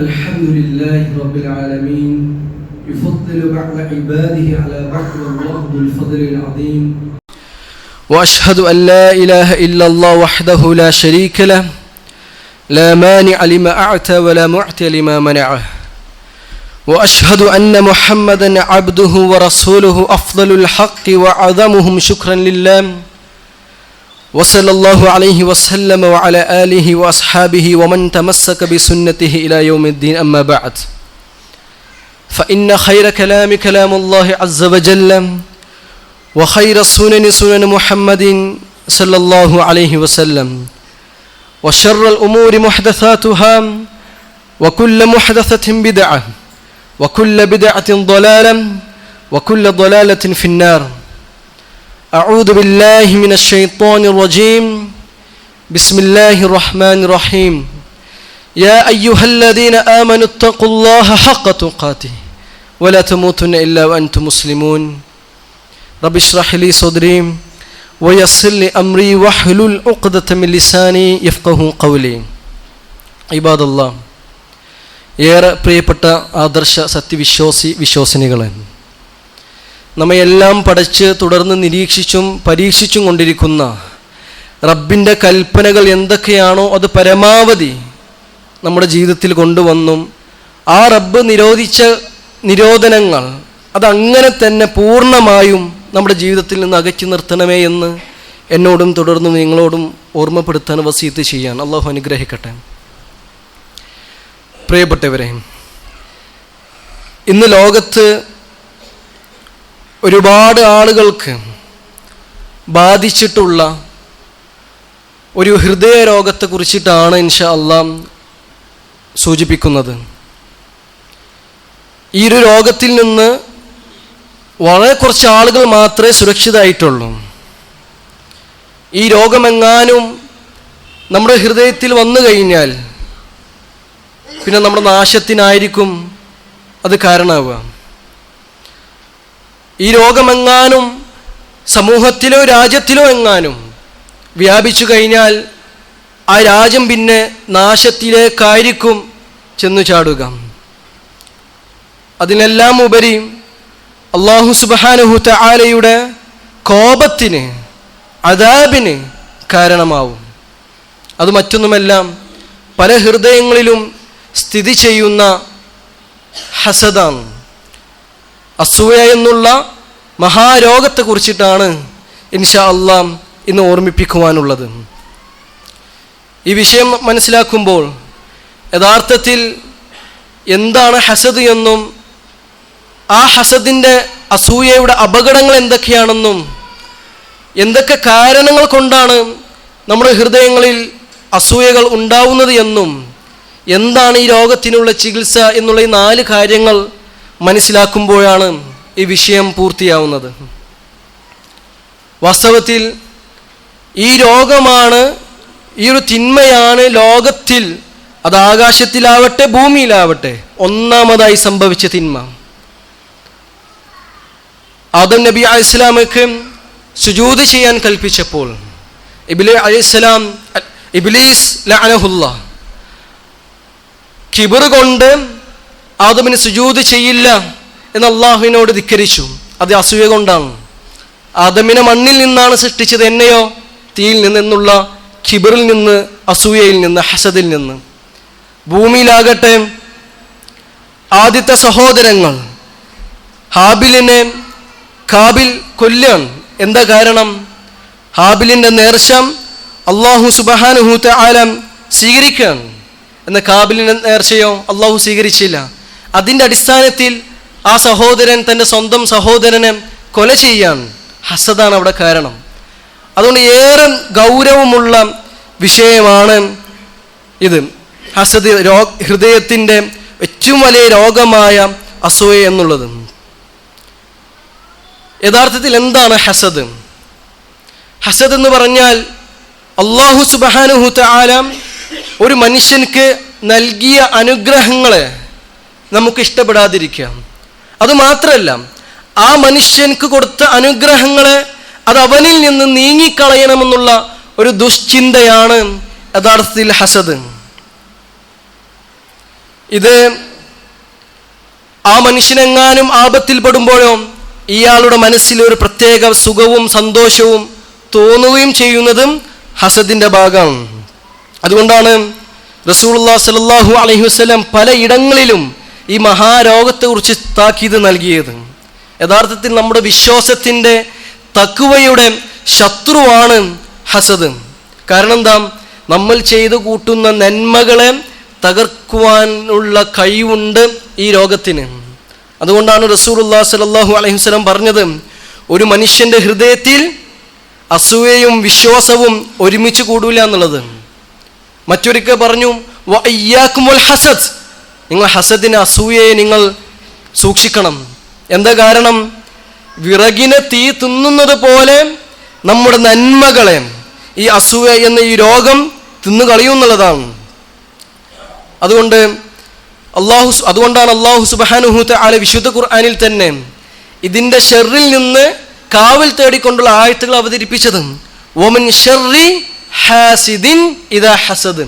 الحمد لله رب العالمين يفضل بعض عباده على بعض والله ذو الفضل العظيم وأشهد أن لا إله إلا الله وحده لا شريك له لا مانع لما أعطى ولا معطي لما منعه وأشهد أن محمدا عبده ورسوله أفضل الحق وأعظمهم شكرا لله وصلى الله عليه وسلم وعلى آله وأصحابه ومن تمسك بسنته إلى يوم الدين أما بعد فإن خير كلام كلام الله عز وجل وخير السنن سنن محمد صلى الله عليه وسلم وشر الأمور محدثاتها وكل محدثة بدعة وكل بدعة ضلالة وكل ضلالة في النار أعوذ بالله من الشيطان الرجيم بسم الله الرحمن الرحيم يا أيها الذين آمنوا اتقوا الله حق تقاته ولا تموتن إلا وأنتم مسلمون رب اشرح لي صدري ويسر لي أمري واحلل عقدة من لساني يفقهوا قولي عباد الله ഏറെ പ്രിയപ്പെട്ട ആദർശ വിശ്വാസിനികളെ, നമ്മയെല്ലാം പഠിച്ച് തുടർന്ന് നിരീക്ഷിച്ചും പരീക്ഷിച്ചും കൊണ്ടിരിക്കുന്ന റബ്ബിൻ്റെ കൽപ്പനകൾ എന്തൊക്കെയാണോ അത് പരമാവധി നമ്മുടെ ജീവിതത്തിൽ കൊണ്ടുവന്നും ആ റബ്ബ് നിരോധിച്ച നിരോധനങ്ങൾ അതങ്ങനെ തന്നെ പൂർണ്ണമായും നമ്മുടെ ജീവിതത്തിൽ നിന്ന് അകറ്റി നിർത്തണമേ എന്ന് എന്നോടും തുടർന്നും നിങ്ങളോടും ഓർമ്മപ്പെടുത്താൻ വസീയത്ത് ചെയ്യാൻ അള്ളാഹു അനുഗ്രഹിക്കട്ടെ. പ്രിയപ്പെട്ടവരെ, ഇന്ന് ലോകത്ത് ഒരുപാട് ആളുകൾക്ക് ബാധിച്ചിട്ടുള്ള ഒരു ഹൃദയരോഗത്തെ കുറിച്ചിട്ടാണ് ഇൻഷാ അല്ലാഹ് സൂചിപ്പിക്കുന്നത്. ഈ ഒരു രോഗത്തിൽ നിന്ന് വളരെ കുറച്ച് ആളുകൾ മാത്രമേ സുരക്ഷിതമായിട്ടുള്ളൂ. ഈ രോഗമെങ്ങാനും നമ്മുടെ ഹൃദയത്തിൽ വന്നു കഴിഞ്ഞാൽ പിന്നെ നമ്മുടെ നാശത്തിനായിരിക്കും അത് കാരണമാവുക. ഈ രോഗമെങ്ങാനും സമൂഹത്തിലോ രാജ്യത്തിലോ എങ്ങാനും വ്യാപിച്ചു കഴിഞ്ഞാൽ ആ രാജ്യം പിന്നെ നാശത്തിലേക്കായിരിക്കും ചെന്നു ചാടുക. അതിനെല്ലാം ഉപരി അല്ലാഹു സുബ്ഹാനഹു തആലയുടെ കോപത്തിന്, അദാബിന് കാരണമാവും. അത് മറ്റൊന്നുമെല്ലാം പല ഹൃദയങ്ങളിലും സ്ഥിതി ചെയ്യുന്ന ഹസദാണ്. അസൂയ എന്നുള്ള മഹാരോഗത്തെ കുറിച്ചിട്ടാണ് ഇൻഷാ അല്ലാഹ് ഇന്ന് ഓർമ്മിപ്പിക്കുവാനുള്ളത്. ഈ വിഷയം മനസ്സിലാക്കുമ്പോൾ യഥാർത്ഥത്തിൽ എന്താണ് ഹസദ് എന്നും ആ ഹസദിൻ്റെ അസൂയയുടെ അപകടങ്ങൾ എന്തൊക്കെയാണെന്നും എന്തൊക്കെ കാരണങ്ങൾ കൊണ്ടാണ് നമ്മുടെ ഹൃദയങ്ങളിൽ അസൂയകൾ ഉണ്ടാവുന്നത് എന്നും എന്താണ് ഈ രോഗത്തിനുള്ള ചികിത്സ എന്നുള്ള ഈ 4 കാര്യങ്ങൾ മനസ്സിലാക്കുമ്പോഴാണ് ഈ വിഷയം പൂർത്തിയാവുന്നത്. വാസ്തവത്തിൽ ഈ രോഗമാണ്, ഈ ഒരു തിന്മയാണ് ലോകത്തിൽ, അത് ആകാശത്തിലാവട്ടെ ഭൂമിയിലാവട്ടെ, ഒന്നാമതായി സംഭവിച്ച തിന്മ. ആദം നബി അലൈഹിസ്സലാമക്ക് സുജൂദ് ചെയ്യാൻ കൽപ്പിച്ചപ്പോൾ ഇബ്ലീസ് ലഅനഹുല്ലാഹ് കിബർ കൊണ്ട് ആദമിന് സുജൂദ് ചെയ്യില്ല എന്ന് അള്ളാഹുവിനോട് ധിക്കരിച്ചു. അത് അസൂയ കൊണ്ടാണ്. ആദമിനെ മണ്ണിൽ നിന്നാണ് സൃഷ്ടിച്ചത്, എന്നെയോ തീയിൽ നിന്നുള്ള കിബറിൽ നിന്ന്, അസൂയയിൽ നിന്ന്, ഹസദിൽ നിന്ന്. ഭൂമിയിലാകട്ടെ ആദ്യത്തെ സഹോദരങ്ങൾ ഹാബിലിനെ കാബിൽ കൊല്ലാണ്. എന്താ കാരണം? ഹാബിലിൻ്റെ നേർച്ച അല്ലാഹു സുബ്ഹാനഹു തആല സ്വീകരിക്കുകയാണ്. എന്നാൽ കാബിലിൻ്റെ നേർച്ചയോ അല്ലാഹു സ്വീകരിച്ചില്ല. അതിൻ്റെ അടിസ്ഥാനത്തിൽ ആ സഹോദരൻ തൻ്റെ സ്വന്തം സഹോദരനെ കൊല ചെയ്യാൻ. ഹസദാണ് അവിടെ കാരണം. അതുകൊണ്ട് ഏറെ ഗൗരവമുള്ള വിഷയമാണ് ഇത്. ഹസദ് ഹൃദയത്തിൻ്റെ ഏറ്റവും വലിയ രോഗമായ അസൂയ എന്നുള്ളത്. യഥാർത്ഥത്തിൽ എന്താണ് ഹസദ്? ഹസദ് എന്ന് പറഞ്ഞാൽ അല്ലാഹു സുബ്ഹാനഹു തആല ഒരു മനുഷ്യൻക്ക് നൽകിയ അനുഗ്രഹങ്ങളെ നമുക്ക് ഇഷ്ടപ്പെടാതിരിക്കാം. അതുമാത്രമല്ല, ആ മനുഷ്യൻക്ക് കൊടുത്ത അനുഗ്രഹങ്ങളെ അത് അവനിൽ നിന്ന് നീങ്ങിക്കളയണമെന്നുള്ള ഒരു ദുശ്ചിന്തയാണ് യഥാർത്ഥത്തിൽ ഹസദ്. ഇത് ആ മനുഷ്യനെങ്ങാനും ആപത്തിൽപ്പെടുമ്പോഴോ ഇയാളുടെ മനസ്സിൽ ഒരു പ്രത്യേക സുഖവും സന്തോഷവും തോന്നുകയും ചെയ്യുന്നതും ഹസദിന്റെ ഭാഗമാണ്. അതുകൊണ്ടാണ് റസൂലുള്ളാഹി സ്വല്ലല്ലാഹു അലൈഹി വസല്ലം പലയിടങ്ങളിലും ഈ മഹാരോഗത്തെക്കുറിച്ച് താക്കീത് നൽകിയത്. യഥാർത്ഥത്തിൽ നമ്മുടെ വിശ്വാസത്തിൻ്റെ തഖ്വയുടെ ശത്രുവാണ് ഹസദ്. കാരണം എന്താ? നമ്മൾ ചെയ്തു കൂട്ടുന്ന നന്മകളെ തകർക്കുവാനുള്ള കഴിവുണ്ട് ഈ രോഗത്തിന്. അതുകൊണ്ടാണ് റസൂലുള്ളാഹി സ്വല്ലല്ലാഹു അലൈഹി വസല്ലം പറഞ്ഞത്, ഒരു മനുഷ്യൻ്റെ ഹൃദയത്തിൽ അസൂയയും വിശ്വാസവും ഒരുമിച്ച് കൂടൂല എന്നുള്ളത്. മറ്റൊരിക്കൽ പറഞ്ഞു, വഇയ്യാകും വൽ ഹസദ്, നിങ്ങൾ ഹസദിനെ, അസൂയയെ നിങ്ങൾ സൂക്ഷിക്കണം. എന്താ കാരണം? വിറകിനെ തീ തിന്നുന്നത് പോലെ നമ്മുടെ നന്മകളെ ഈ അസൂയ എന്ന ഈ രോഗം തിന്നുകളയുന്നുള്ളതാണ്. അതുകൊണ്ടാണ് അല്ലാഹു സുബ്ഹാനഹു തആല വിശുദ്ധ ഖുർആനിൽ തന്നെ ഇതിൻ്റെ ഷർറിൽ നിന്ന് കാവൽ തേടിക്കൊണ്ടുള്ള ആയത്തുകൾ അവതരിപ്പിച്ചത്. വമിൻ ശർരി ഹാസിദിൻ ഇദാ ഹസദ്,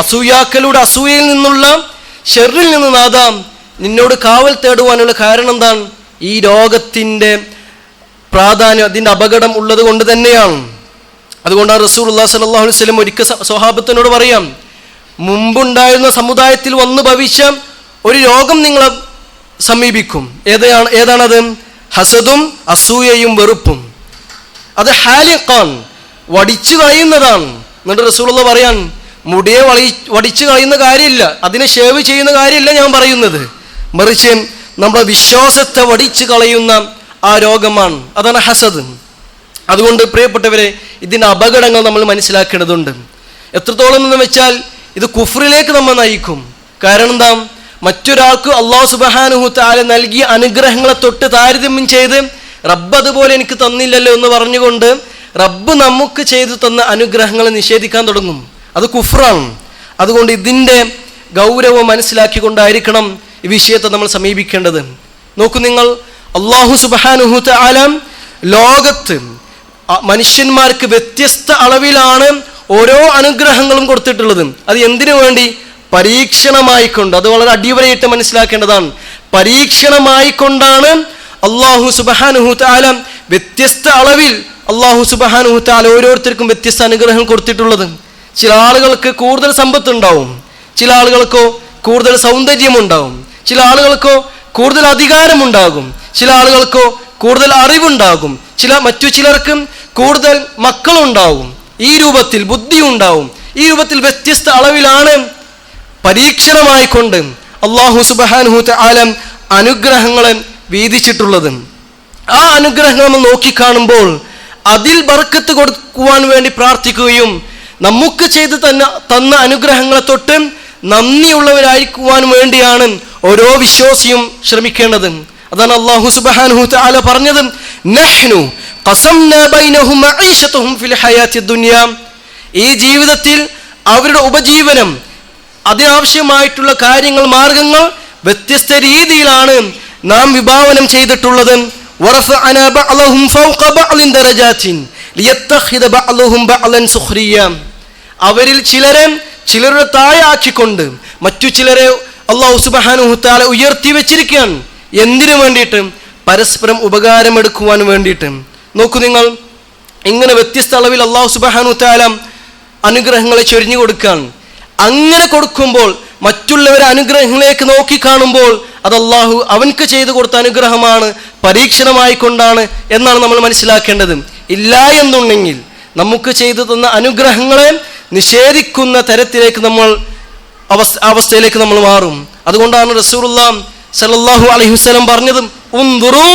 അസൂയാക്കളുടെ അസൂയയിൽ നിന്നുള്ള ഷർറിൽ നിന്ന് നാദാ നിന്നോട് കാവൽ തേടുവാനുള്ള കാരണം എന്താണ്? ഈ രോഗത്തിൻ്റെ പ്രാധാന്യം, അതിൻ്റെ അപകടം ഉള്ളത് കൊണ്ട് തന്നെയാണ്. അതുകൊണ്ടാണ് റസൂലുള്ളാഹി സ്വല്ലല്ലാഹു അലൈഹി വസല്ലം ഒരിക്കൽ സ്വഹാബത്തിനോട് പറയാം, മുമ്പുണ്ടായിരുന്ന സമുദായത്തിൽ വന്നു ഭവിച്ച ഒരു രോഗം നിങ്ങളെ സമീപിക്കും. ഏതാണത്? ഹസദും അസൂയയും വെറുപ്പും. അത് ഹാലിഖാൻ, വടിച്ചു കളയുന്നതാണ്. എന്നിട്ട് റസൂലുള്ളാഹി പറയാൻ, മുടിയെ വടിച്ചു കളയുന്ന കാര്യമില്ല, അതിനെ ഷേവ് ചെയ്യുന്ന കാര്യമില്ല ഞാൻ പറയുന്നത്, മറിച്ച് നമ്മുടെ വിശ്വാസത്തെ വടിച്ചു കളയുന്ന ആ രോഗമാണ്, അതാണ് ഹസദ്. അതുകൊണ്ട് പ്രിയപ്പെട്ടവരെ, ഇതിൻ്റെ അപകടങ്ങൾ നമ്മൾ മനസ്സിലാക്കേണ്ടതുണ്ട്. എത്രത്തോളം എന്ന് വെച്ചാൽ ഇത് കുഫ്റിലേക്ക് നമ്മൾ നയിക്കും. കാരണം എന്താ? മറ്റൊരാൾക്ക് അല്ലാഹു സുബ്ഹാനഹു തആല നൽകിയ അനുഗ്രഹങ്ങളെ തൊട്ട് താരതമ്യം ചെയ്ത് റബ്ബ് അതുപോലെ എനിക്ക് തന്നില്ലല്ലോ എന്ന് പറഞ്ഞുകൊണ്ട് റബ്ബ് നമുക്ക് ചെയ്തു തന്ന അനുഗ്രഹങ്ങളെ നിഷേധിക്കാൻ തുടങ്ങും. അത് കുഫ്റാണ്. അതുകൊണ്ട് ഇതിൻ്റെ ഗൗരവം മനസ്സിലാക്കിക്കൊണ്ടായിരിക്കണം ഈ വിഷയത്തെ നമ്മൾ സമീപിക്കേണ്ടത്. നോക്കൂ നിങ്ങൾ, അല്ലാഹു സുബ്ഹാനഹു തആല ലോകത്ത് മനുഷ്യന്മാർക്ക് വ്യത്യസ്ത അളവിലാണ് ഓരോ അനുഗ്രഹങ്ങളും കൊടുത്തിട്ടുള്ളത്. അത് എന്തിനു വേണ്ടി? പരീക്ഷണമായിക്കൊണ്ട്. അത് വളരെ അടിവരയിട്ട് മനസ്സിലാക്കേണ്ടതാണ്. പരീക്ഷണമായിക്കൊണ്ടാണ് അല്ലാഹു സുബ്ഹാനഹു തആല വ്യത്യസ്ത അളവിൽ അല്ലാഹു സുബ്ഹാനഹു തആല ഓരോരുത്തർക്കും വ്യത്യസ്ത അനുഗ്രഹങ്ങൾ കൊടുത്തിട്ടുള്ളത്. ചില ആളുകൾക്ക് കൂടുതൽ സമ്പത്ത് ഉണ്ടാവും, ചില ആളുകൾക്കോ കൂടുതൽ സൗന്ദര്യമുണ്ടാവും, ചില ആളുകൾക്കോ കൂടുതൽ അധികാരമുണ്ടാകും, ചില ആളുകൾക്കോ കൂടുതൽ അറിവുണ്ടാകും, മറ്റു ചിലർക്ക് കൂടുതൽ മക്കളുണ്ടാവും, ഈ രൂപത്തിൽ ബുദ്ധി ഉണ്ടാവും. ഈ രൂപത്തിൽ വ്യത്യസ്ത അളവിലാണ് പരീക്ഷണമായിക്കൊണ്ട് അല്ലാഹു സുബ്ഹാനഹു തആല അനുഗ്രഹങ്ങളെ വീതിച്ചിട്ടുള്ളത്. ആ അനുഗ്രഹങ്ങൾ നമ്മൾ നോക്കിക്കാണുമ്പോൾ അതിൽ ബർക്കത്ത് കൊടുക്കുവാൻ വേണ്ടി പ്രാർത്ഥിക്കുകയും നമുക്ക് ചെയ്ത് തന്ന അനുഗ്രഹങ്ങളെ തൊട്ട് നന്ദിയുള്ളവരായിരിക്കുവാൻ വേണ്ടിയാണ് ഓരോ വിശ്വാസിയും ശ്രമിക്കേണ്ടത്. അതാണ് അല്ലാഹു സുബ്ഹാനഹു തആല പറഞ്ഞത്, നഹ്നു ഖസംനാ ബൈനഹും മഈശതഹും ഫിൽ ഹയാത്തി ദുനിയ. ഈ ജീവിതത്തിൽ അവരുടെ ഉപജീവനം, അതിനാവശ്യമായിട്ടുള്ള കാര്യങ്ങൾ, മാർഗങ്ങൾ വ്യത്യസ്ത രീതിയിലാണ് നാം വിഭാവനം ചെയ്തിട്ടുള്ളത്. വറഫഅനാ ബഅലഹും ഫൗഖ ബഅലിൻ ദറജാത്തിൻ ലിയത്തഖിദ ബഅലഹും ബഅലൻ സുഖ്രിയ. അവരിൽ ചിലരുടെ താഴെ ആക്കിക്കൊണ്ട് മറ്റു ചിലരെ അല്ലാഹു സുബ്ഹാനഹു തആല ഉയർത്തി വെച്ചിരിക്കുകയാണ്. എന്തിനു വേണ്ടിയിട്ട്? പരസ്പരം ഉപകാരമെടുക്കുവാൻ വേണ്ടിയിട്ട്. നോക്കൂ നിങ്ങൾ, ഇങ്ങനെ വ്യത്യസ്ത അളവിൽ അല്ലാഹു സുബ്ഹാനഹു തആല അനുഗ്രഹങ്ങളെ ചൊരിഞ്ഞു കൊടുക്കാൻ. അങ്ങനെ കൊടുക്കുമ്പോൾ മറ്റുള്ളവരെ അനുഗ്രഹങ്ങളിലേക്ക് നോക്കി കാണുമ്പോൾ അത് അല്ലാഹു അവൻക്ക് ചെയ്തു കൊടുത്ത അനുഗ്രഹമാണ്, പരീക്ഷണമായിക്കൊണ്ടാണ് എന്നാണ് നമ്മൾ മനസ്സിലാക്കേണ്ടത്. ഇല്ല എന്നുണ്ടെങ്കിൽ നമുക്ക് ചെയ്തു തന്ന അനുഗ്രഹങ്ങളെ നിഷേധിക്കുന്ന തരത്തിലേക്ക് അവസ്ഥയിലേക്ക് നമ്മൾ മാറും. അതുകൊണ്ടാണ് റസൂലുള്ളാഹി സ്വല്ലല്ലാഹു അലൈഹി വസല്ലം പറഞ്ഞതും, ഉൻദുറൂ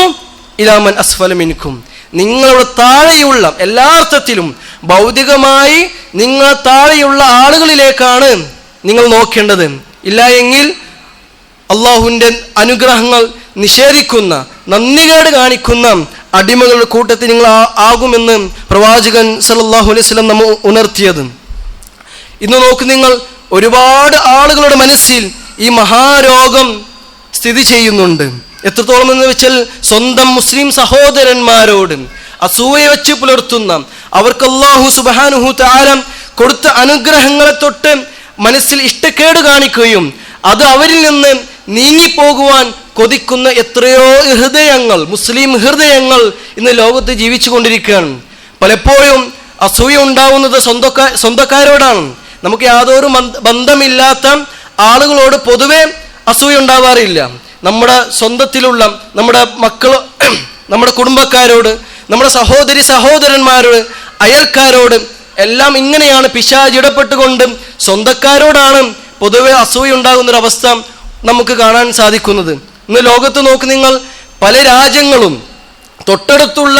ഇലാ മൻ അസ്ഫല മിൻകും. നിങ്ങളുടെ താഴെയുള്ള, എല്ലാ അർത്ഥത്തിലും ഭൗതികമായി നിങ്ങൾ താഴെയുള്ള ആളുകളിലേക്കാണ് നിങ്ങൾ നോക്കേണ്ടത്. ഇല്ല എങ്കിൽ അള്ളാഹുവിൻ്റെ അനുഗ്രഹങ്ങൾ നിഷേധിക്കുന്ന, നന്ദികേട് കാണിക്കുന്ന അടിമകളുടെ കൂട്ടത്തിൽ നിങ്ങൾ ആകുമെന്ന് പ്രവാചകൻ സല്ലല്ലാഹു അലൈഹി വസല്ലം നമ്മെ ഉണർത്തിയത്. ഇന്ന് നോക്ക് നിങ്ങൾ, ഒരുപാട് ആളുകളുടെ മനസ്സിൽ ഈ മഹാരോഗം സ്ഥിതി ചെയ്യുന്നുണ്ട്. എത്രത്തോളം എന്ന് വെച്ചാൽ സ്വന്തം മുസ്ലിം സഹോദരന്മാരോട് അസൂയ വെച്ച് പുലർത്തുന്ന, അവർക്ക് അല്ലാഹു സുബ്ഹാനഹു തആല കൊടുത്ത അനുഗ്രഹങ്ങളെ തൊട്ട് മനസ്സിൽ ഇഷ്ടക്കേട് കാണിക്കുകയും അത് അവരിൽ നിന്ന് നീങ്ങിപ്പോകുവാൻ കൊതിക്കുന്ന എത്രയോ ഹൃദയങ്ങൾ, മുസ്ലിം ഹൃദയങ്ങൾ ഇന്ന് ലോകത്ത് ജീവിച്ചു കൊണ്ടിരിക്കുകയാണ്. പലപ്പോഴും അസൂയ ഉണ്ടാവുന്നത് സ്വന്തക്കാരോടാണ്. നമുക്ക് യാതൊരു ബന്ധമില്ലാത്ത ആളുകളോട് പൊതുവെ അസൂയ ഉണ്ടാവാറില്ല. നമ്മുടെ സ്വന്തത്തിലുള്ള നമ്മുടെ മക്കൾ, നമ്മുടെ കുടുംബക്കാരോട്, നമ്മുടെ സഹോദരന്മാരോട്, അയൽക്കാരോട് എല്ലാം ഇങ്ങനെയാണ്. പിശാച് ഇടപെട്ടുകൊണ്ട് സ്വന്തക്കാരോടാണ് പൊതുവെ അസൂയ ഉണ്ടാകുന്നൊരവസ്ഥ നമുക്ക് കാണാൻ സാധിക്കുന്നത്. ഇന്ന് ലോകത്ത് നോക്ക് നിങ്ങൾ, പല രാജ്യങ്ങളും തൊട്ടടുത്തുള്ള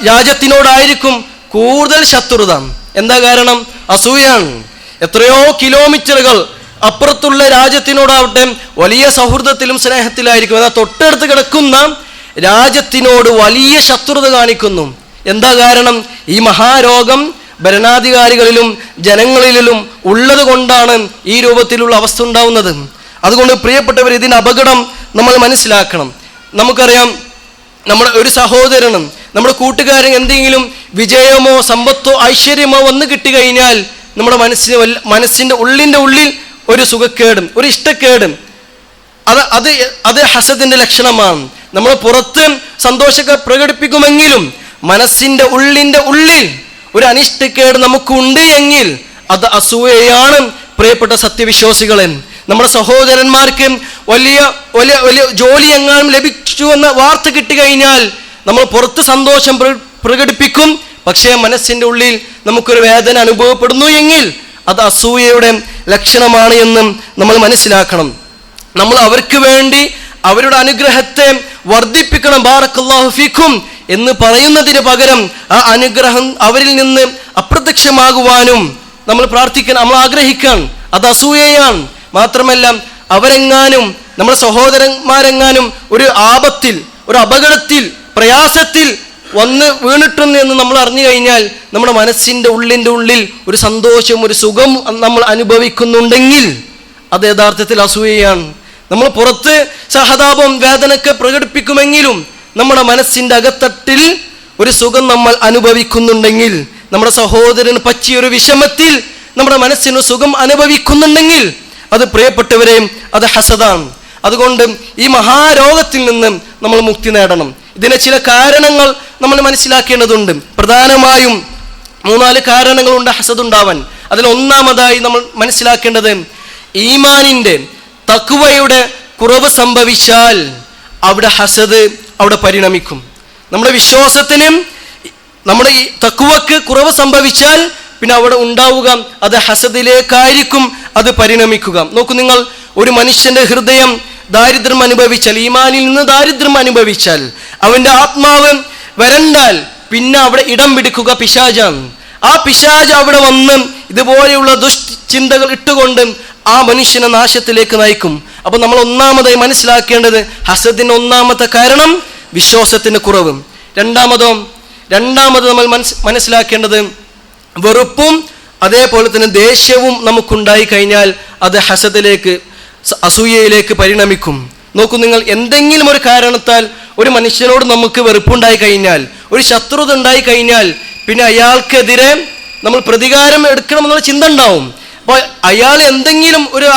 രാജ്യത്തിനോടായിരിക്കും കൂടുതൽ ശത്രുത. എന്താ കാരണം? അസൂയാണ്. എത്രയോ കിലോമീറ്ററുകൾ അപ്പുറത്തുള്ള രാജ്യത്തിനോടാവട്ടെ വലിയ സൗഹൃദത്തിലും സ്നേഹത്തിലായിരിക്കും. എന്നാൽ തൊട്ടടുത്ത് കിടക്കുന്ന രാജ്യത്തിനോട് വലിയ ശത്രുത കാണിക്കുന്നു. എന്താ കാരണം? ഈ മഹാരോഗം ഭരണാധികാരികളിലും ജനങ്ങളിലും ഉള്ളത് കൊണ്ടാണ് ഈ രൂപത്തിലുള്ള അവസ്ഥ ഉണ്ടാവുന്നത്. അതുകൊണ്ട് പ്രിയപ്പെട്ടവർ, ഇതിൻ്റെ അപകടം നമ്മൾ മനസ്സിലാക്കണം. നമുക്കറിയാം, നമ്മുടെ ഒരു സഹോദരനും നമ്മുടെ കൂട്ടുകാരൻ എന്തെങ്കിലും വിജയമോ സമ്പത്തോ ഐശ്വര്യമോ വന്നു കിട്ടിക്കഴിഞ്ഞാൽ നമ്മുടെ മനസ്സിൻ്റെ ഉള്ളിൽ ഒരു സുഖക്കേടും ഒരു ഇഷ്ടക്കേടും അത് ഹസദിന്റെ ലക്ഷണമാണ്. നമ്മൾ പുറത്ത് സന്തോഷമൊക്കെ പ്രകടിപ്പിക്കുമെങ്കിലും മനസ്സിൻ്റെ ഉള്ളിൽ ഒരു അനിഷ്ടക്കേട് നമുക്കുണ്ട് എങ്കിൽ അത് അസൂയയാണ്. പ്രിയപ്പെട്ട സത്യവിശ്വാസികളെ, നമ്മുടെ സഹോദരന്മാർക്ക് വലിയ വലിയ വലിയ ജോലി എങ്ങാനും ലഭിച്ചു എന്ന വാർത്ത കിട്ടിക്കഴിഞ്ഞാൽ നമ്മൾ പുറത്ത് സന്തോഷം പ്രകടിപ്പിക്കും, പക്ഷേ മനസ്സിൻ്റെ ഉള്ളിൽ നമുക്കൊരു വേദന അനുഭവപ്പെടുന്നു എങ്കിൽ അത് അസൂയയുടെ ലക്ഷണമാണ് എന്നും നമ്മൾ മനസ്സിലാക്കണം. നമ്മൾ അവർക്ക് വേണ്ടി അവരുടെ അനുഗ്രഹത്തെ വർദ്ധിപ്പിക്കണം, ബാറക്കല്ലാഹു ഫീക്കും എന്ന് പറയുന്നതിന് പകരം ആ അനുഗ്രഹം അവരിൽ നിന്ന് അപ്രത്യക്ഷമാകുവാനും നമ്മൾ പ്രാർത്ഥിക്കണം, നമ്മൾ ആഗ്രഹിക്കണം. അത് അസൂയയാണ്. മാത്രമല്ല, അവരെങ്ങാനും നമ്മുടെ സഹോദരന്മാരെങ്ങാനും ഒരു ആപത്തിൽ, ഒരു അപകടത്തിൽ, പ്രയാസത്തിൽ വന്ന് വീണിട്ടുണ്ട് എന്ന് നമ്മൾ അറിഞ്ഞു കഴിഞ്ഞാൽ നമ്മുടെ മനസ്സിൻ്റെ ഉള്ളിൽ ഒരു സന്തോഷം, ഒരു സുഖം നമ്മൾ അനുഭവിക്കുന്നുണ്ടെങ്കിൽ അത് യഥാർത്ഥത്തിൽ അസൂയയാണ്. നമ്മൾ പുറത്ത് സഹതാപം വേദനയൊക്കെ പ്രകടിപ്പിക്കുമെങ്കിലും നമ്മുടെ മനസ്സിൻ്റെ അകത്തട്ടിൽ ഒരു സുഖം നമ്മൾ അനുഭവിക്കുന്നുണ്ടെങ്കിൽ, നമ്മുടെ സഹോദരന് പറ്റിയൊരു വിഷമത്തിൽ നമ്മുടെ മനസ്സിന് സുഖം അനുഭവിക്കുന്നുണ്ടെങ്കിൽ അത് പ്രിയപ്പെട്ടവരെ അത് ഹസദാണ്. അതുകൊണ്ട് ഈ മഹാരോഗത്തിൽ നിന്നും നമ്മൾ മുക്തി നേടണം. ഇതിന് ചില കാരണങ്ങൾ നമ്മൾ മനസ്സിലാക്കേണ്ടതുണ്ട്. പ്രധാനമായും 3-4 കാരണങ്ങളുണ്ട് ഹസദ് ഉണ്ടാവാൻ. അതിൽ ഒന്നാമതായി നമ്മൾ മനസ്സിലാക്കേണ്ടത് ഈമാനിൻ്റെ തഖ്വയുടെ കുറവ് സംഭവിച്ചാൽ അവിടെ ഹസദ് അവിടെ പരിണമിക്കും. നമ്മുടെ വിശ്വാസത്തിനും നമ്മുടെ ഈ തഖ്വക്ക് കുറവ് സംഭവിച്ചാൽ പിന്നെ അവിടെ ഉണ്ടാവുക അത് ഹസദിലേക്കായിരിക്കും അത് പരിണമിക്കുക. നോക്കൂ നിങ്ങൾ, ഒരു മനുഷ്യന്റെ ഹൃദയം ദാരിദ്ര്യം അനുഭവിച്ചാൽ, ഈമാനിൽ നിന്ന് ദാരിദ്ര്യം അനുഭവിച്ചാൽ, അവന്റെ ആത്മാവ് വരണ്ടാൽ പിന്നെ അവിടെ ഇടം പിടിക്കുക പിശാചാണ്. ആ പിശാച് അവിടെ വന്ന് ഇതുപോലെയുള്ള ദുഷ്ചിന്തകൾ ഇട്ടുകൊണ്ട് ആ മനുഷ്യനെ നാശത്തിലേക്ക് നയിക്കും. അപ്പൊ നമ്മൾ ഒന്നാമതായി മനസ്സിലാക്കേണ്ടത് ഹസദിന്റെ ഒന്നാമത്തെ കാരണം വിശ്വാസത്തിന്റെ കുറവ്. രണ്ടാമത് നമ്മൾ മനസ്സിലാക്കേണ്ടത് വെറുപ്പും അതേപോലെ തന്നെ ദേഷ്യവും നമുക്കുണ്ടായി കഴിഞ്ഞാൽ അത് ഹസദിലേക്ക്, അസൂയയിലേക്ക് പരിണമിക്കും. നോക്കൂ നിങ്ങൾ, എന്തെങ്കിലും ഒരു കാരണത്താൽ ഒരു മനുഷ്യനോട് നമുക്ക് വെറുപ്പുണ്ടായി കഴിഞ്ഞാൽ, ഒരു ശത്രുത ഉണ്ടായി കഴിഞ്ഞാൽ പിന്നെ അയാൾക്കെതിരെ നമ്മൾ പ്രതികാരം എടുക്കണമെന്നുള്ള ചിന്ത ഉണ്ടാവും. അപ്പോൾ അയാൾ എന്തെങ്കിലും ഒരു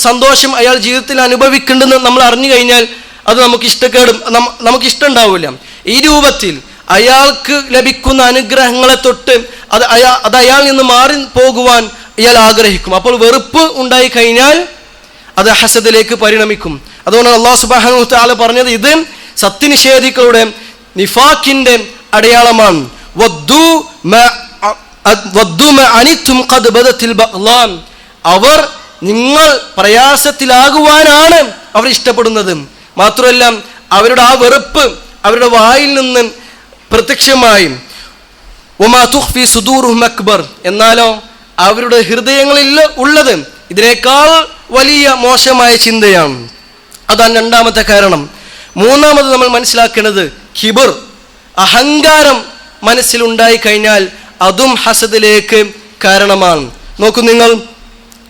സന്തോഷം അയാൾ ജീവിതത്തിൽ അനുഭവിക്കുന്നുണ്ടെന്ന് നമ്മൾ അറിഞ്ഞു കഴിഞ്ഞാൽ അത് നമുക്ക് ഇഷ്ടമുണ്ടാവില്ല. ഈ രൂപത്തിൽ അയാൾക്ക് ലഭിക്കുന്ന അനുഗ്രഹങ്ങളെ തൊട്ട് അത് അയാളിൽ നിന്ന് മാറി പോകുവാൻ ഇയാൾ ആഗ്രഹിക്കും. അപ്പോൾ വെറുപ്പ് ഉണ്ടായി കഴിഞ്ഞാൽ അത് ഹസദിലേക്ക് പരിണമിക്കും. അതുകൊണ്ട് അല്ലാഹു സുബ്ഹാനഹു വ തആല പറഞ്ഞത് ഇത് സത്യനിഷേധികളുടെ നിഫാഖിന്റെ അടയാളമാണ്. അവർ നിങ്ങൾ പ്രയാസത്തിലാകുവാനാണ് അവർ ഇഷ്ടപ്പെടുന്നത്. മാത്രമല്ല അവരുടെ ആ വെറുപ്പ് അവരുടെ വായിൽ നിന്ന് പ്രത്യക്ഷമായും എന്നാലോ അവരുടെ ഹൃദയങ്ങളിൽ ഉള്ളത് ഇതിനേക്കാൾ വലിയ മോശമായ ചിന്തയാണ്. അതാണ് രണ്ടാമത്തെ കാരണം. മൂന്നാമത് നമ്മൾ മനസ്സിലാക്കേണ്ടത് കിബർ, അഹങ്കാരം മനസ്സിലുണ്ടായി കഴിഞ്ഞാൽ അതും ഹസദിലേക്ക് കാരണമാണ്. നോക്കൂ നിങ്ങൾ,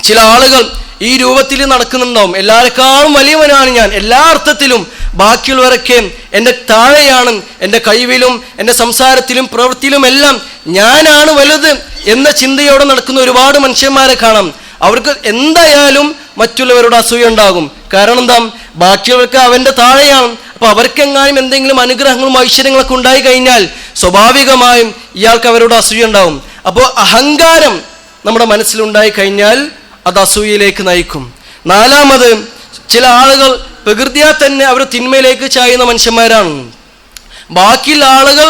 ചില ആളുകൾ ഈ രൂപത്തിൽ നടക്കുന്നുണ്ടാവും. എല്ലാവരെക്കാളും വലിയവനാണ് ഞാൻ, എല്ലാ അർത്ഥത്തിലും ബാക്കിയുള്ളവരൊക്കെ എൻ്റെ താഴെയാണ്, എൻ്റെ കഴിവിലും എൻ്റെ സംസാരത്തിലും പ്രവൃത്തിയിലും എല്ലാം ഞാനാണ് വലുത് എന്ന ചിന്തയോടെ നടക്കുന്ന ഒരുപാട് മനുഷ്യന്മാരെ കാണാം. അവർക്ക് എന്തായാലും മറ്റുള്ളവരോട് അസൂയ ഉണ്ടാകും. കാരണം എന്താ, ബാക്കിയുള്ളവർക്ക് അവൻ്റെ താഴെയാണ്. അപ്പോൾ അവർക്കെങ്ങാനും എന്തെങ്കിലും അനുഗ്രഹങ്ങളും ഐശ്വര്യങ്ങളൊക്കെ ഉണ്ടായി കഴിഞ്ഞാൽ സ്വാഭാവികമായും ഇയാൾക്ക് അവരോട് അസൂയ ഉണ്ടാവും. അപ്പോൾ അഹങ്കാരം നമ്മുടെ മനസ്സിലുണ്ടായി കഴിഞ്ഞാൽ അത് അസൂയയിലേക്ക് നയിക്കും. നാലാമത്, ചില ആളുകൾ പ്രകൃതിയാ തന്നെ അവർ തിന്മയിലേക്ക് ചായുന്ന മനുഷ്യന്മാരാണ്. ബാക്കിയുള്ള ആളുകൾ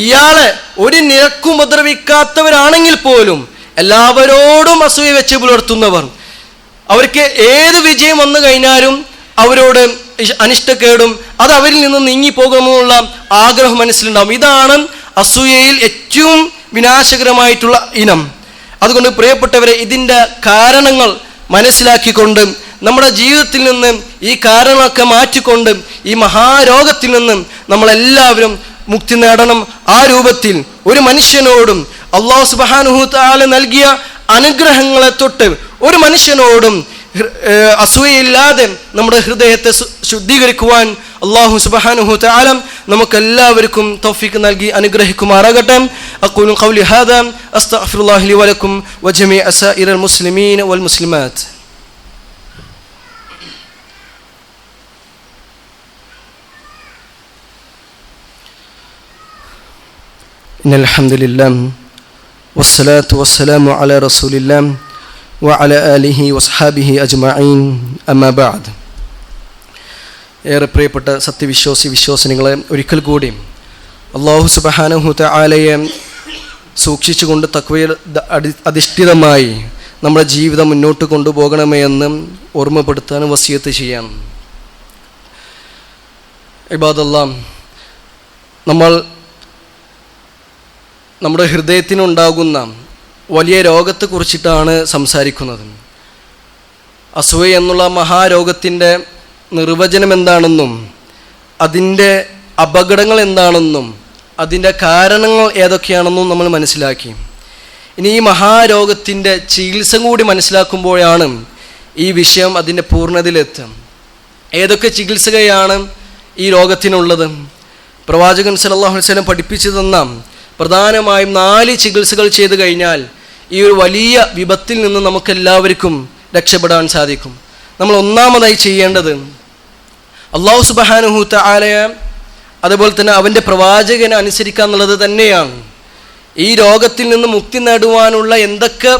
ഇയാളെ ഒരു നിരക്കും ഉപദ്രവിക്കാത്തവരാണെങ്കിൽ പോലും എല്ലാവരോടും അസൂയ വെച്ച് പുലർത്തുന്നവർ. അവർക്ക് ഏത് വിജയം വന്നു കഴിഞ്ഞാലും അവരോട് അനിഷ്ടക്കേടും അത് അവരിൽ നിന്ന് നീങ്ങിപ്പോകുമെന്നുള്ള ആഗ്രഹം മനസ്സിലുണ്ടാവും. ഇതാണ് അസൂയയിൽ ഏറ്റവും വിനാശകരമായിട്ടുള്ള ഇനം. അതുകൊണ്ട് പ്രിയപ്പെട്ടവരെ, ഇതിൻ്റെ കാരണങ്ങൾ മനസ്സിലാക്കിക്കൊണ്ട് നമ്മുടെ ജീവിതത്തിൽ നിന്ന് ഈ കാരണങ്ങളൊക്കെ മാറ്റിക്കൊണ്ട് ഈ മഹാരോഗത്തിൽ നിന്നും നമ്മളെല്ലാവരും മുക്തി നേടണം. ആ രൂപത്തിൽ ഒരു മനുഷ്യനോടും അല്ലാഹു സുബ്ഹാനഹു തആല നൽകിയ അനുഗ്രഹങ്ങളെ തൊട്ട് ഒരു മനുഷ്യനോടും അസൂയയില്ലാതെ നമ്മുടെ ഹൃദയത്തെ ശുദ്ധീകരിക്കുവാൻ അല്ലാഹു സുബ്ഹാനഹു തആല നമുക്കെല്ലാവർക്കും തൗഫീഖ് നൽകി അനുഗ്രഹിക്കുമാറാകട്ടെ. അഖൂലു ഖൗലി ഹാദാ അസ്തഗ്ഫിറുല്ലാഹി ലി വലക്കും വജമീഅ സായിറൽ മുസ്ലിമീന വൽ മുസ്ലിമാത്ത്. ഇന്നൽ ഹംദുലില്ലാഹ് വസ്സലാത്തു വസ്സലാമു അലാ റസൂലില്ലാഹ് വഅലാ ആലിഹി വസ്ഹാബിഹി അജ്മഈൻ. അമ്മാ ബഅദ്. ഏറെ പ്രിയപ്പെട്ട വിശ്വാസിനികളെ, ഒരിക്കൽ കൂടി അല്ലാഹു സുബ്ഹാനഹു തആലയെ സൂക്ഷിച്ചുകൊണ്ട് തഖ്വയിൽ അധിഷ്ഠിതമായി നമ്മുടെ ജീവിതം മുന്നോട്ട് കൊണ്ടുപോകണമേ എന്ന് ഓർമ്മപ്പെടുത്താനും വസിയത്ത് ചെയ്യാം. ഇബാദല്ലാഹ്, നമ്മുടെ ഹൃദയത്തിനുണ്ടാകുന്ന വലിയ രോഗത്തെക്കുറിച്ചിട്ടാണ് സംസാരിക്കുന്നത്. അസൂയ എന്നുള്ള മഹാരോഗത്തിൻ്റെ നിർവചനം എന്താണെന്നും അതിൻ്റെ അപകടങ്ങൾ എന്താണെന്നും അതിൻ്റെ കാരണങ്ങൾ ഏതൊക്കെയാണെന്നും നമ്മൾ മനസ്സിലാക്കി. ഇനി ഈ മഹാരോഗത്തിൻ്റെ ചികിത്സ കൂടി മനസ്സിലാക്കുമ്പോഴാണ് ഈ വിഷയം അതിൻ്റെ പൂർണ്ണതയിലെത്തുക. ഏതൊക്കെ ചികിത്സയാണ് ഈ രോഗത്തിനുള്ളത്? പ്രവാചകൻ സല്ലല്ലാഹു അലൈഹി വസല്ലം പഠിപ്പിച്ചു തന്ന പ്രധാനമായും 4 ചികിത്സകൾ ചെയ്തു കഴിഞ്ഞാൽ ഈ ഒരു വലിയ വിപത്തിൽ നിന്ന് നമുക്കെല്ലാവർക്കും രക്ഷപ്പെടാൻ സാധിക്കും. നമ്മൾ ഒന്നാമതായി ചെയ്യേണ്ടത് അല്ലാഹു സുബ്ഹാനഹു തആലയെ അതുപോലെ തന്നെ അവൻ്റെ പ്രവാചകനെ അനുസരിക്കുക എന്നുള്ളത് തന്നെയാണ്. ഈ രോഗത്തിൽ നിന്ന് മുക്തി നേടുവാനുള്ള എന്തൊക്കെ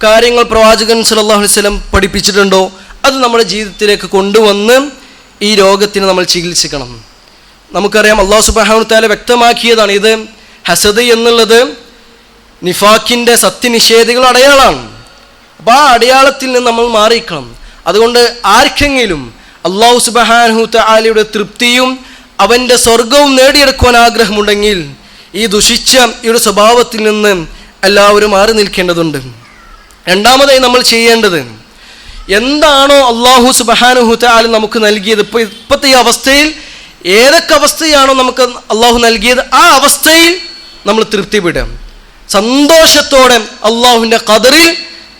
കാര്യങ്ങൾ പ്രവാചകൻ സല്ലല്ലാഹു അലൈഹി വസല്ലം പഠിപ്പിച്ചിട്ടുണ്ടോ അത് നമ്മുടെ ജീവിതത്തിലേക്ക് കൊണ്ടുവന്ന് ഈ രോഗത്തിന് നമ്മൾ ചികിത്സിക്കണം. നമുക്കറിയാം, അല്ലാഹു സുബ്ഹാനഹു തആല വ്യക്തമാക്കിയതാണ്, ഇത് ഹസദ് എന്നുള്ളത് നിഫാഖിൻ്റെ സത്യനിഷേധികളുടെ അടയാളമാണ്. അപ്പോൾ ആ അടയാളത്തിൽ നിന്ന് നമ്മൾ മാറിക്കണം. അതുകൊണ്ട് ആർക്കെങ്കിലും അല്ലാഹു സുബ്ഹാനഹു തആലയുടെ തൃപ്തിയും അവൻ്റെ സ്വർഗവും നേടിയെടുക്കുവാൻ ആഗ്രഹമുണ്ടെങ്കിൽ ഈ ദുഷിച്ച ഈ ഒരു സ്വഭാവത്തിൽ നിന്ന് എല്ലാവരും മാറി നിൽക്കേണ്ടതുണ്ട്. രണ്ടാമതായി നമ്മൾ ചെയ്യേണ്ടത്, എന്താണോ അല്ലാഹു സുബ്ഹാനഹു തആല നമുക്ക് നൽകിയത്, ഇപ്പോഴത്തെ ഈ അവസ്ഥയിൽ ഏതൊക്കെ അവസ്ഥയാണോ നമുക്ക് അല്ലാഹു നൽകിയത് ആ അവസ്ഥയിൽ നമ്മൾ തൃപ്തിപ്പെടുക, സന്തോഷത്തോടെ അല്ലാഹുവിൻ്റെ ഖദറിൽ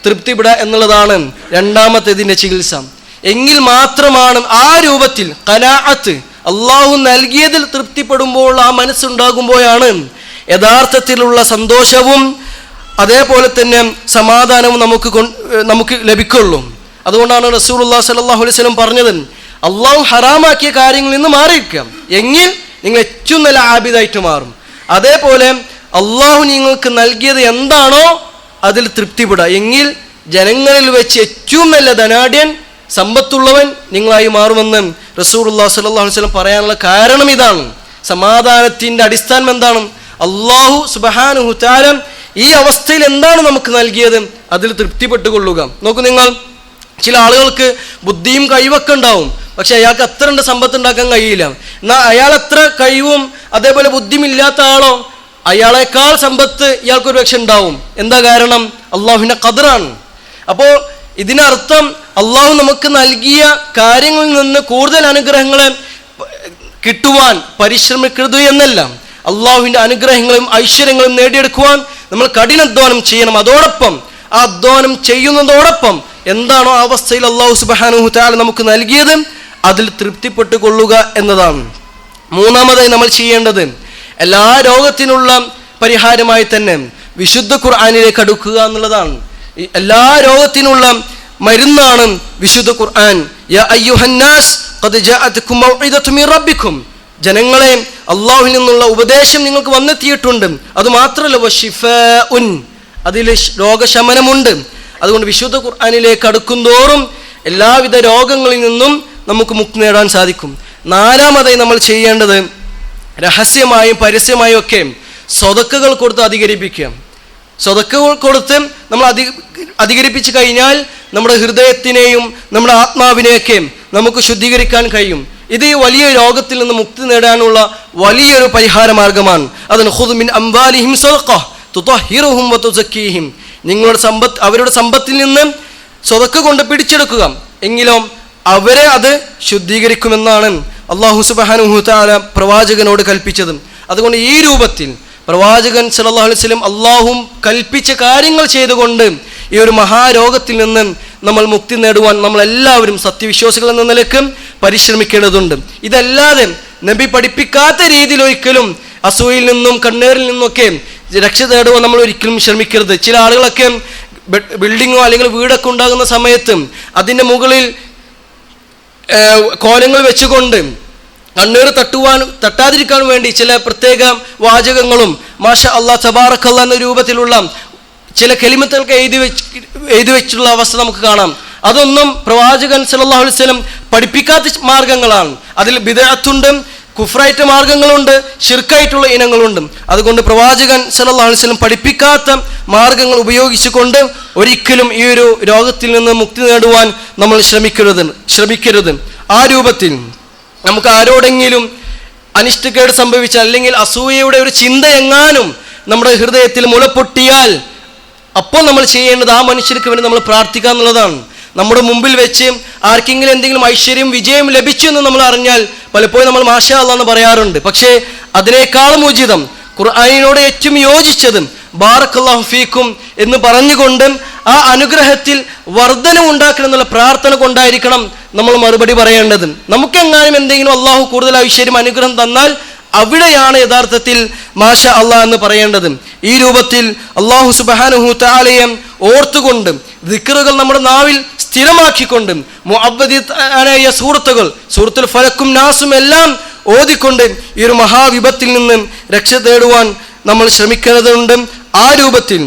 തൃപ്തിപ്പെടുക എന്നുള്ളതാണ് രണ്ടാമത്തെ ഇതിൻ്റെ ചികിത്സ. എങ്കിൽ മാത്രമാണ് ആ രൂപത്തിൽ ഖനാഅത്ത്, അല്ലാഹു നൽകിയതിൽ തൃപ്തിപ്പെടുമ്പോൾ ആ മനസ്സുണ്ടാകുമ്പോഴാണ് യഥാർത്ഥത്തിലുള്ള സന്തോഷവും അതേപോലെ തന്നെ സമാധാനവും നമുക്ക് ലഭിക്കുള്ളൂ. അതുകൊണ്ടാണ് റസൂലുള്ളാഹി സ്വല്ലല്ലാഹു അലൈഹി വസല്ലം പറഞ്ഞത്, അല്ലാഹു ഹറാമാക്കിയ കാര്യങ്ങളിൽ നിന്ന് മാറിയിരിക്കുക, എങ്കിൽ നിങ്ങൾ ഏറ്റവും നല്ല ആബിദായിട്ട് മാറും. അതേപോലെ അല്ലാഹു നിങ്ങൾക്ക് നൽകിയത് എന്താണോ അതിൽ തൃപ്തിപ്പെടുക, എങ്കിൽ ജനങ്ങളിൽ വെച്ച് ഏറ്റവും നല്ല ധനാഢ്യൻ സമ്പത്തുള്ളവൻ നിങ്ങളായി മാറുമെന്ന് റസൂലുള്ളാഹി സ്വല്ലല്ലാഹു അലൈഹി വസല്ലം പറയാനുള്ള കാരണം ഇതാണ്. സമാധാനത്തിൻ്റെ അടിസ്ഥാനം എന്താണ്? അല്ലാഹു സുബ്ഹാനഹു തആല ഈ അവസ്ഥയിൽ എന്താണ് നമുക്ക് നൽകിയത് അതിൽ തൃപ്തിപ്പെട്ടുകൊള്ളുക. നോക്കൂ, നിങ്ങൾ ചില ആളുകൾക്ക് ബുദ്ധിയും കഴിവൊക്കെ ഉണ്ടാവും, പക്ഷെ അയാൾക്ക് അത്ര സമ്പത്ത് ഉണ്ടാക്കാൻ കഴിയില്ല. എന്നാൽ അയാൾ അത്ര കഴിവും അതേപോലെ ബുദ്ധിയും ഇല്ലാത്ത ആളോ അയാളെക്കാൾ സമ്പത്ത് ഇയാൾക്കൊരു പക്ഷെ ഉണ്ടാവും. എന്താ കാരണം? അള്ളാഹുവിൻ്റെ ഖദറാണ്. അപ്പോൾ ഇതിനർത്ഥം അള്ളാഹു നമുക്ക് നൽകിയ കാര്യങ്ങളിൽ നിന്ന് കൂടുതൽ അനുഗ്രഹങ്ങളെ കിട്ടുവാൻ പരിശ്രമിക്കരുത് എന്നല്ല, അള്ളാഹുവിൻ്റെ അനുഗ്രഹങ്ങളും ഐശ്വര്യങ്ങളും നേടിയെടുക്കുവാൻ നമ്മൾ കഠിനാധ്വാനം ചെയ്യണം. അതോടൊപ്പം ആ അധ്വാനം ചെയ്യുന്നതോടൊപ്പം എന്താണോ ആ അവസ്ഥയിൽ അല്ലാഹു സുബ്ഹാനഹു തആല നമുക്ക് നൽകിയത് അതിൽ തൃപ്തിപ്പെട്ടുകൊള്ളുക എന്നതാണ്. മൂന്നാമതായി നമ്മൾ ചെയ്യേണ്ടത്, എല്ലാ രോഗത്തിനുള്ള പരിഹാരമായി തന്നെ വിശുദ്ധ ഖുർആനിലേക്ക് അടുക്കുക എന്നുള്ളതാണ്. എല്ലാ രോഗത്തിനുള്ള മരുന്നാണ് വിശുദ്ധ ഖുർആൻ. യാ അയ്യുഹന്നാസ് ഖദ് ജാഅത്കും മൗഇദത്തും മിർ റബ്ബിക്കും, ജനങ്ങളെ അല്ലാഹുവിൽ നിന്നുള്ള ഉപദേശം നിങ്ങൾക്ക് വന്നെത്തിയിട്ടുണ്ട്. അതുമാത്രമല്ല വശിഫാഉൻ, അതിൽ രോഗശമനമുണ്ട്. അതുകൊണ്ട് വിശുദ്ധ ഖുർആനിലേക്ക് അടുക്കുന്തോറും എല്ലാവിധ രോഗങ്ങളിൽ നിന്നും നമുക്ക് മുക്തി നേടാൻ സാധിക്കും. നാലാമതായി നമ്മൾ ചെയ്യേണ്ടത് രഹസ്യമായും പരസ്യമായും ഒക്കെ സ്വതക്കകൾ കൊടുത്ത് അധികരിപ്പിക്കുക. സ്വതക്കകൾ കൊടുത്ത് നമ്മൾ അധികരിപ്പിച്ചു കഴിഞ്ഞാൽ നമ്മുടെ ഹൃദയത്തിനെയും നമ്മുടെ ആത്മാവിനെയൊക്കെ നമുക്ക് ശുദ്ധീകരിക്കാൻ കഴിയും. ഇത് ഈ വലിയ രോഗത്തിൽ നിന്ന് മുക്തി നേടാനുള്ള വലിയൊരു പരിഹാര മാർഗമാണ്. അതിന് ഖുദ് മിൻ അംവാലിഹിം സദഖ തുതഹിറുഹും വതുസക്കീഹിം, നിങ്ങളുടെ അവരുടെ സമ്പത്തിൽ നിന്ന് സ്വതക്ക കൊണ്ട് പിടിച്ചെടുക്കുക, എങ്കിലും അവരെ അത് ശുദ്ധീകരിക്കുമെന്നാണ് അല്ലാഹു സുബ്ഹാനഹു തആല പ്രവാചകനോട് കൽപ്പിച്ചത്. അതുകൊണ്ട് ഈ രൂപത്തിൽ പ്രവാചകൻ സല്ലല്ലാഹു അലൈഹി വസല്ലം അല്ലാഹു കൽപ്പിച്ച കാര്യങ്ങൾ ചെയ്തുകൊണ്ട് ഈ ഒരു മഹാരോഗത്തിൽ നിന്ന് നമ്മൾ മുക്തി നേടുവാൻ നമ്മളെല്ലാവരും സത്യവിശ്വാസികൾ എന്ന നിലയ്ക്ക് പരിശ്രമിക്കേണ്ടതുണ്ട്. ഇതല്ലാതെ നബി പഠിപ്പിക്കാത്ത രീതിയിൽ ഒരിക്കലും അസൂയയിൽ നിന്നും കണ്ണേറിൽ നിന്നൊക്കെ രക്ഷ നേടുവാൻ നമ്മൾ ഒരിക്കലും ശ്രമിക്കരുത്. ചില ആളുകളൊക്കെ ബിൽഡിങ്ങോ അല്ലെങ്കിൽ വീടൊക്കെ ഉണ്ടാകുന്ന സമയത്ത് അതിൻ്റെ മുകളിൽ കോലങ്ങൾ വെച്ചുകൊണ്ട് കണ്ണീർ തട്ടാതിരിക്കാൻ വേണ്ടി ചില പ്രത്യേക വാചകങ്ങളും മാഷാ അല്ലാഹ് തബാറക്കല്ലാഹ് എന്ന രൂപത്തിലുള്ള ചില കലിമത്തുകൾക്ക് എഴുതി വെച്ചിട്ടുള്ള അവസ്ഥ നമുക്ക് കാണാം. അതൊന്നും പ്രവാചകൻ സല്ലല്ലാഹു അലൈഹി വസല്ലം പഠിപ്പിക്കാത്ത മാർഗങ്ങളാണ്. അതിൽ ബിദ്അത്തുണ്ട്, കുഫ്റായിട്ട് മാർഗങ്ങളുണ്ട്, ശിർക്കായിട്ടുള്ള ഇനങ്ങളുണ്ട്. അതുകൊണ്ട് പ്രവാചകൻ സല്ലല്ലാഹു അലൈഹി വസല്ലം പഠിപ്പിക്കാത്ത മാർഗങ്ങൾ ഉപയോഗിച്ചുകൊണ്ട് ഒരിക്കലും ഈ ഒരു രോഗത്തിൽ നിന്ന് മുക്തി നേടുവാൻ നമ്മൾ ശ്രമിക്കരുത്. ആ രൂപത്തിൽ നമുക്ക് ആരോടെങ്കിലും അനിഷ്ടക്കേട് സംഭവിച്ചാൽ അല്ലെങ്കിൽ അസൂയയുടെ ഒരു ചിന്ത എങ്ങാനും നമ്മുടെ ഹൃദയത്തിൽ മുളപ്പൊട്ടിയാൽ അപ്പോൾ നമ്മൾ ചെയ്യേണ്ടത് ആ മനുഷ്യർക്ക് വേണ്ടി നമ്മൾ പ്രാർത്ഥിക്കുക എന്നുള്ളതാണ്. നമ്മുടെ മുമ്പിൽ വെച്ച് ആർക്കെങ്കിലും എന്തെങ്കിലും ഐശ്വര്യം വിജയം ലഭിച്ചു എന്ന് നമ്മൾ അറിഞ്ഞാൽ പലപ്പോഴും നമ്മൾ മാഷാ അല്ലാഹ് എന്ന് പറയാറുണ്ട്. പക്ഷേ അതിനേക്കാളും ഉചിതം ഖുർആനിനോട് ഏറ്റവും യോജിച്ചതും ബാറക്കല്ലാഹു ഫീക്കും എന്ന് പറഞ്ഞുകൊണ്ട് ആ അനുഗ്രഹത്തിൽ വർധന ഉണ്ടാക്കണം എന്നുള്ള പ്രാർത്ഥന കൊണ്ടായിരിക്കണം നമ്മൾ മറുപടി പറയേണ്ടത്. നമുക്കെങ്ങാനും എന്തെങ്കിലും അള്ളാഹു കൂടുതൽ ഐശ്വര്യം അനുഗ്രഹം തന്നാൽ അവിടെയാണ് യഥാർത്ഥത്തിൽ മാഷാ അല്ലാഹ് എന്ന് പറയേണ്ടത്. ഈ രൂപത്തിൽ അല്ലാഹു സുബ്ഹാനഹു തആലയെ ഓർത്തുകൊണ്ട് ദിക്റുകൾ നമ്മുടെ നാവിൽ സ്ഥിരമാക്കിക്കൊണ്ട് മുഅവ്വദിതായ സൂറത്തുൽ ഫലക്കും നാസും എല്ലാം ഓതിക്കൊണ്ട് ഈ ഒരു മഹാവിപത്തിൽ നിന്ന് രക്ഷ തേടുവാൻ നമ്മൾ ശ്രമിക്കേണ്ടതുണ്ട്. ആ രൂപത്തിൽ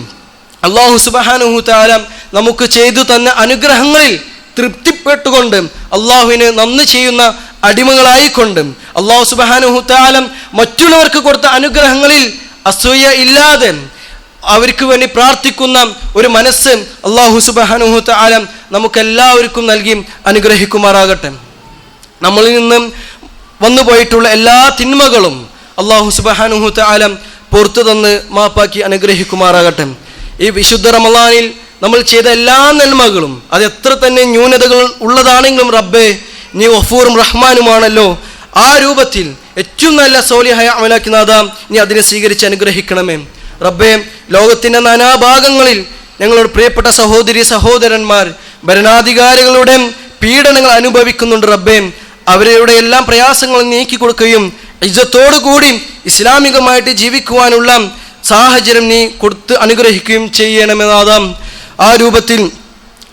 അല്ലാഹു സുബ്ഹാനഹു തആല നമുക്ക് ചെയ്തു തന്ന അനുഗ്രഹങ്ങളിൽ തൃപ്തിപ്പെട്ടുകൊണ്ട് അള്ളാഹുവിന് നന്ദി ചെയ്യുന്ന അടിമകളായിക്കൊണ്ട് അല്ലാഹു സുബ്ഹാനഹു തആല മറ്റുള്ളവർക്ക് കൊടുത്ത അനുഗ്രഹങ്ങളിൽ അസൂയ ഇല്ലാതെ അവർക്ക് വേണ്ടി പ്രാർത്ഥിക്കുന്ന ഒരു മനസ്സ് അല്ലാഹു സുബ്ഹാനഹു തആല നമുക്കെല്ലാവർക്കും നൽകി അനുഗ്രഹിക്കുമാറാകട്ടെ. നമ്മളിൽ നിന്നും വന്നുപോയിട്ടുള്ള എല്ലാ തിന്മകളും അല്ലാഹു സുബ്ഹാനഹു തആല പുറത്തു തന്ന് മാപ്പാക്കി അനുഗ്രഹിക്കുമാറാകട്ടെ. ഈ വിശുദ്ധ റമളാനിൽ നമ്മൾ ചെയ്ത എല്ലാ നന്മകളും അത് എത്ര തന്നെ ന്യൂനതകൾ ഉള്ളതാണെങ്കിലും റബ്ബേ നീ ഗഫൂറും റഹ്മാനുമാണല്ലോ. ആ രൂപത്തിൽ ഏറ്റവും നല്ല സോലിഹായ അമലാക്കി നാഥാ നീ അതിനെ സ്വീകരിച്ച് അനുഗ്രഹിക്കണമേ റബ്ബേ. ലോകത്തിൻ്റെ നാനാഭാഗങ്ങളിൽ ഞങ്ങളുടെ പ്രിയപ്പെട്ട സഹോദരന്മാർ ഭരണാധികാരികളുടെ പീഡനങ്ങൾ അനുഭവിക്കുന്നുണ്ട് റബ്ബേ. അവരുടെ എല്ലാം പ്രയാസങ്ങളും നീക്കി കൊടുക്കുകയും ഇജ്ജത്തോടുകൂടി ഇസ്ലാമികമായിട്ട് ജീവിക്കുവാനുള്ള സാഹചര്യം നീ കൊടുത്ത് അനുഗ്രഹിക്കുകയും ചെയ്യണമെന്നാദാം. ആ രൂപത്തിൽ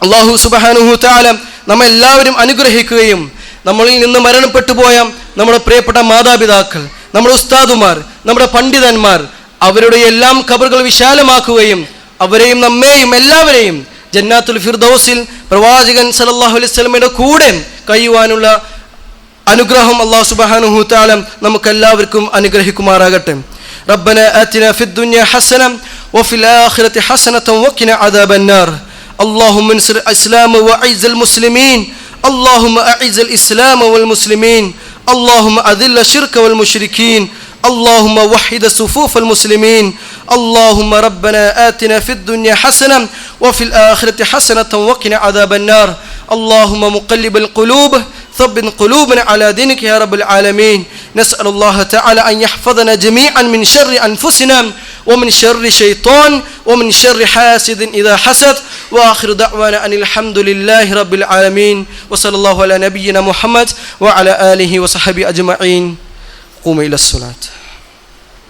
അല്ലാഹു സുബ്ഹാനഹു തആല നമ്മെല്ലാവരും അനുഗ്രഹിക്കുകയും നമ്മളിൽ നിന്ന് മരണപ്പെട്ടു പോയ നമ്മുടെ പ്രിയപ്പെട്ട മാതാപിതാക്കൾ, നമ്മുടെ ഉസ്താദുമാർ, നമ്മുടെ പണ്ഡിതന്മാർ അവരുടെ എല്ലാം ഖബറുകൾ വിശാലമാക്കുകയും അവരെയും നമ്മെയും എല്ലാവരെയും ജന്നാത്തുൽ ഫിർദൗസിൽ പ്രവാചകൻ സല്ലല്ലാഹു അലൈഹി വസല്ലമയുടെ കൂടെ കഴിയുവാനുള്ള അനുഗ്രഹം അല്ലാഹു സുബ്ഹാനഹു തആല നമുക്കെല്ലാവർക്കും അനുഗ്രഹിക്കുമാറാകട്ടെ. ربنا آتنا في الدنيا حسنة وفي الآخرة حسنة وقنا عذاب النار. اللهم انصر الإسلام وأعز المسلمين. اللهم أعز الإسلام والمسلمين. اللهم أذل الشرك والمشركين. اللهم وحد صفوف المسلمين. اللهم ربنا آتنا في الدنيا حسنة وفي الآخرة حسنة وقنا عذاب النار. اللهم مقلب القلوب ثبت قلوبنا على دينك يا رب العالمين. نسأل الله تعالى أن يحفظنا جميعا من شر أنفسنا ومن شر شيطان ومن شر حاسد إذا حسد. وآخر دعوانا أن الحمد لله رب العالمين وصلى الله على نبينا محمد وعلى آله وصحبه أجمعين. قوموا إلى الصلاة.